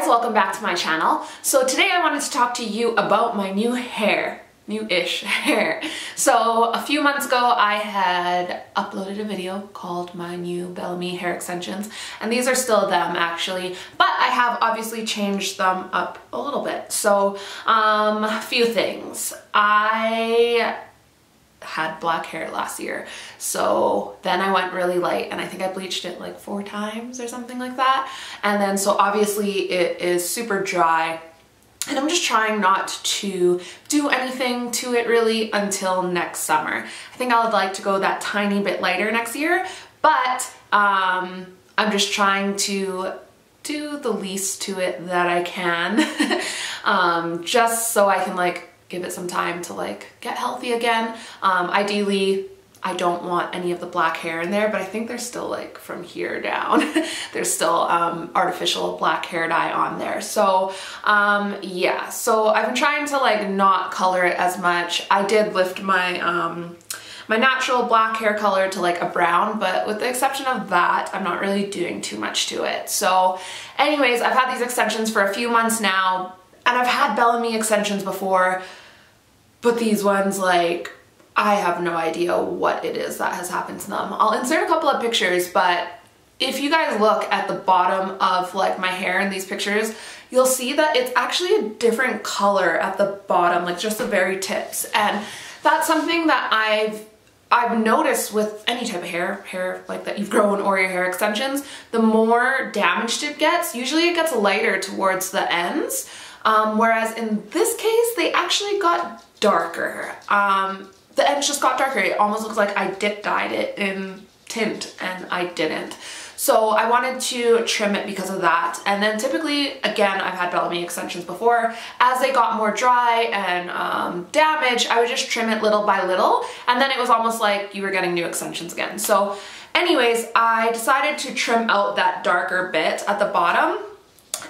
welcome back to my channel. So today I wanted to talk to you about my new hair. New-ish hair. So a few months ago I had uploaded a video called my new Bellami hair extensions, and these are still them actually, but I have obviously changed them up a little bit. So a few things. I had black hair last year, so then I went really light and I think I bleached it like 4 times or something like that, and then so obviously it is super dry. And I'm just trying not to do anything to it really until next summer. I think I would like to go that tiny bit lighter next year, but I'm just trying to do the least to it that I can, just so I can like give it some time to like get healthy again. Ideally, I don't want any of the black hair in there, but I think there's still like from here down, there's still artificial black hair dye on there. So yeah, so I've been trying to like not color it as much. I did lift my my natural black hair color to like a brown, but with the exception of that, I'm not really doing too much to it. So anyways, I've had these extensions for a few months now, and I've had Bellami extensions before, but these ones, like, I have no idea what it is that has happened to them. I'll insert a couple of pictures, but if you guys look at the bottom of like my hair in these pictures, you'll see that it's actually a different color at the bottom, like just the very tips. And that's something that I've noticed with any type of hair like that you've grown or your hair extensions. The more damaged it gets, usually it gets lighter towards the ends. Whereas in this case, they actually got darker. The ends just got darker. It almost looks like I dyed it in tint, and I didn't. So I wanted to trim it because of that. And then typically, again, I've had Bellami extensions before. As they got more dry and damaged, I would just trim it little by little, and then it was almost like you were getting new extensions again. So anyways, I decided to trim out that darker bit at the bottom,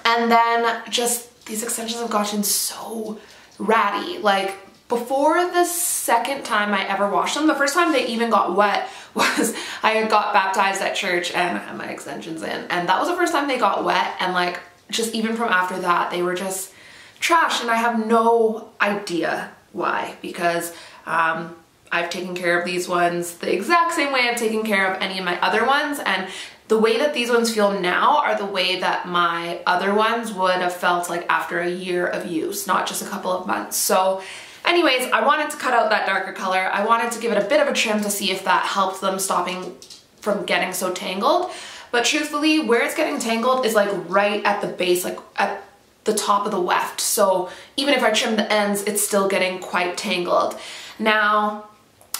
and then just these extensions have gotten so ratty. Like, before the second time I ever washed them, the first time they even got wet was I had got baptized at church and I had my extensions in, and that was the first time they got wet, and like just even from after that they were just trash, and I have no idea why, because I've taken care of these ones the exact same way I've taken care of any of my other ones, and the way that these ones feel now are the way that my other ones would have felt like after a year of use, not just a couple of months. So anyways, I wanted to cut out that darker color. I wanted to give it a bit of a trim to see if that helped them stopping from getting so tangled. But truthfully, where it's getting tangled is like right at the base, like at the top of the weft. So even if I trim the ends, it's still getting quite tangled. Now,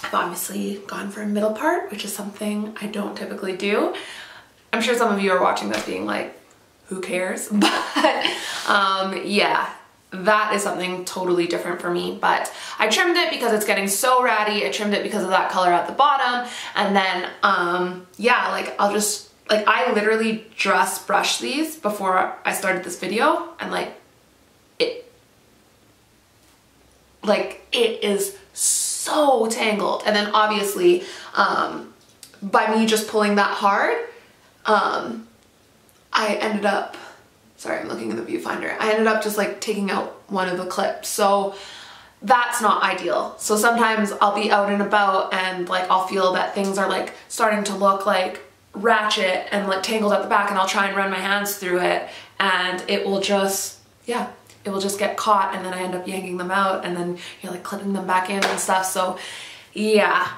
I've obviously gone for a middle part, which is something I don't typically do. I'm sure some of you are watching this being like, who cares? But yeah. That is something totally different for me, but I trimmed it because it's getting so ratty. I trimmed it because of that color at the bottom, and then yeah, like I'll just like I literally just brushed these before I started this video, and like it is so tangled. And then obviously by me just pulling that hard, I ended up, sorry, I'm looking in the viewfinder, I ended up just like taking out one of the clips. So that's not ideal. So sometimes I'll be out and about and like I'll feel that things are like starting to look like ratchet and like tangled at the back, and I'll try and run my hands through it, and it will just, yeah, it will just get caught, and then I end up yanking them out, and then you're like clipping them back in and stuff. So yeah,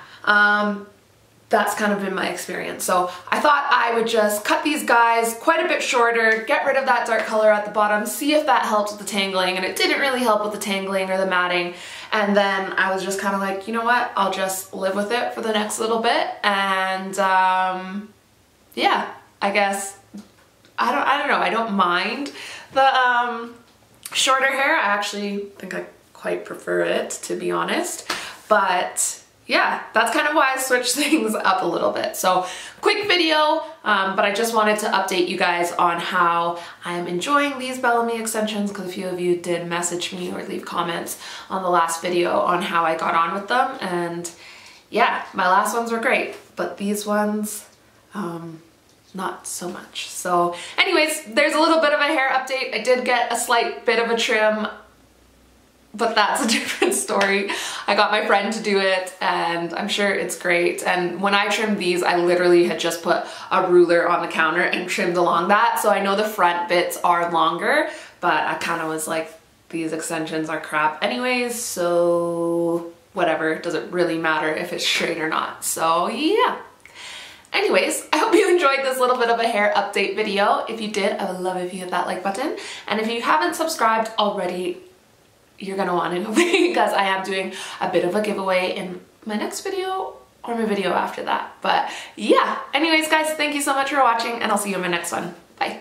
that's kind of been my experience. So I thought I would just cut these guys quite a bit shorter, get rid of that dark color at the bottom, see if that helped with the tangling, and it didn't really help with the tangling or the matting. And then I was just kind of like, you know what, I'll just live with it for the next little bit. And yeah, I guess, I don't know, I don't mind the shorter hair. I actually think I quite prefer it, to be honest. But yeah, that's kind of why I switched things up a little bit. So quick video, but I just wanted to update you guys on how I'm enjoying these Bellami extensions, because a few of you did message me or leave comments on the last video on how I got on with them. And yeah, my last ones were great, but these ones, not so much. So anyways, there's a little bit of a hair update. I did get a slight bit of a trim, but that's a different story. I got my friend to do it and I'm sure it's great. And when I trimmed these, I literally had just put a ruler on the counter and trimmed along that. So I know the front bits are longer, but I kind of was like, these extensions are crap anyways, so whatever, does it really matter if it's straight or not? So yeah. Anyways, I hope you enjoyed this little bit of a hair update video. If you did, I would love if you hit that like button. And if you haven't subscribed already, you're gonna want to because I am doing a bit of a giveaway in my next video or my video after that. But yeah, anyways guys, thank you so much for watching and I'll see you in my next one. Bye.